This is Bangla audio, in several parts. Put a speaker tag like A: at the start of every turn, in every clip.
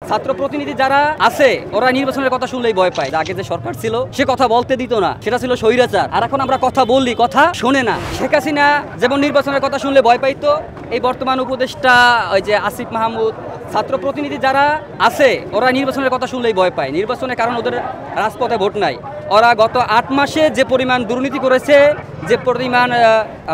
A: ছাত্র প্রতিনিধি যারা আছে ওরা নির্বাচনের কথা শুনলেই ভয় পায়। আগে যে সরকার ছিল সে কথা বলতে দিত না, সেটা ছিল স্বৈরাচার। আর এখন আমরা কথা বললি, কথা শোনে না। শেখ হাসিনা যেমন নির্বাচনের কথা শুনলে ভয় পাইতো, এই বর্তমান উপদেষ্টা ওই যে আসিফ মাহমুদ, ছাত্র প্রতিনিধি যারা আছে ওরা নির্বাচনের কথা শুনলেই ভয় পায়। নির্বাচনের কারণ ওদের রাজপথে ভোট নাই। ওরা গত 8 মাসে যে পরিমাণ দুর্নীতি করেছে, যে পরিমাণ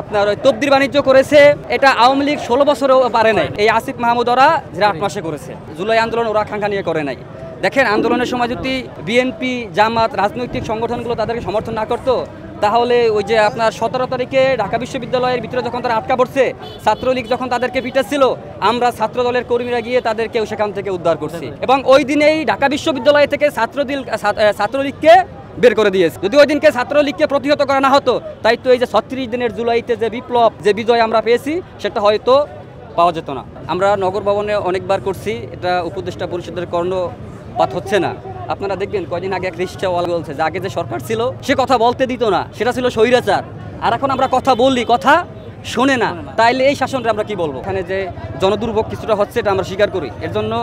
A: আপনার তবদির বাণিজ্য করেছে, এটা আওয়ামী লীগ 16 বছরেও পারে নাই। এই আসিফ মাহমুদ ওরা যারা 8 মাসে করেছে। জুলাই আন্দোলন ওরা খাঙ্খা নিয়ে করে নাই। দেখেন, আন্দোলনের সময় যদি বিএনপি, জামাত, রাজনৈতিক সংগঠনগুলো তাদেরকে সমর্থন না করতো, তাহলে ওই যে আপনার 17 তারিখে ঢাকা বিশ্ববিদ্যালয়ের ভিতরে যখন তারা আটকা পড়ছে, ছাত্রলীগ যখন তাদেরকে পিটাচ্ছিল, আমরা ছাত্র দলের কর্মীরা গিয়ে তাদেরকে সেখান থেকে উদ্ধার করছি। এবং ওই দিনেই ঢাকা বিশ্ববিদ্যালয় থেকে ছাত্রলীগকে বের করে দিয়েছে। যদি ওই দিনকে ছাত্রলীগকে প্রতিহত করা না হতো, তাই তো এই যে 36 দিনের জুলাইতে যে বিপ্লব, যে বিজয় আমরা পেয়েছি, সেটা হয়তো পাওয়া যেত না। আমরা নগর ভবনে অনেকবার করছি, এটা উপদেষ্টা পরিষদের কর্ণপাত হচ্ছে না। আপনারা দেখবেন কয়দিন আগে এক রিকশাওয়ালা বলছে যে আগে যে সরকার ছিল সে কথা বলতে দিত না, সেটা ছিল স্বৈরাচার। আর এখন আমরা কথা বললি, কথা শোনে না। তাইলে এই শাসনটা আমরা কি বলবো? এখানে যে জনদুর্ভোগ কিছুটা হচ্ছে, এটা আমরা স্বীকার করি, এর জন্য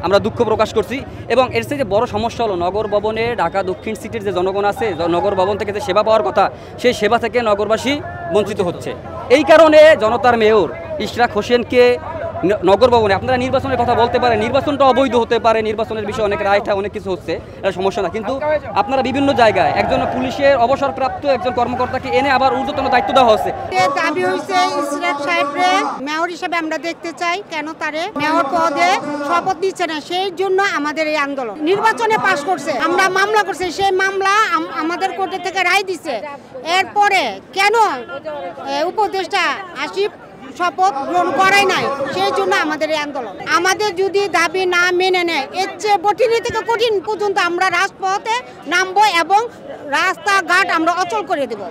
A: আমরা দুঃখ প্রকাশ করছি। এবং এর চেয়ে বড় সমস্যা হলো, নগর ভবনে ঢাকা দক্ষিণ সিটির যে জনগণ আছে, নগর ভবন থেকে যে সেবা পাওয়ার কথা, সেই সেবা থেকে নগরবাসী বঞ্চিত হচ্ছে। এই কারণে জনতার মেয়র ইশরাক হোসেনকে নগর ভবনে, আপনারা নির্বাচনের কথা বলতে পারেন, নির্বাচনটা অবৈধ হতে পারে, নির্বাচনের বিষয়ে অনেক রায়টা অনেক কিছু হচ্ছে, এটা সমস্যা না। কিন্তু আপনারা বিভিন্ন জায়গায় একজন পুলিশের অবসরপ্রাপ্ত একজন কর্মকর্তাকে এনে আবার ঊর্ধ্বতন দায়িত্ব দেওয়া হচ্ছে।
B: দাবি হয়েছে ইশরাক সাহেবরে মেয়র হিসেবে আমরা দেখতে চাই। কেন তারে মেয়র পদে শপথ দিচ্ছে না, সেই জন্য আমাদের এই আন্দোলন। নির্বাচনে পাশ করছে, আমরা মামলা করছি, সেই মামলা আমাদের কোর্ট থেকে রায় দিছে। এরপরে কেন উপদেষ্টা আসিফ শপথ গ্রহণ করাই নাই, সেই জন্য আমাদের এই আন্দোলন। আমাদের যদি দাবি না মেনে নেয়, এর চেয়ে কঠিন থেকে কঠিন পর্যন্ত আমরা রাজপথে নামবো এবং রাস্তাঘাট আমরা অচল করে দেব।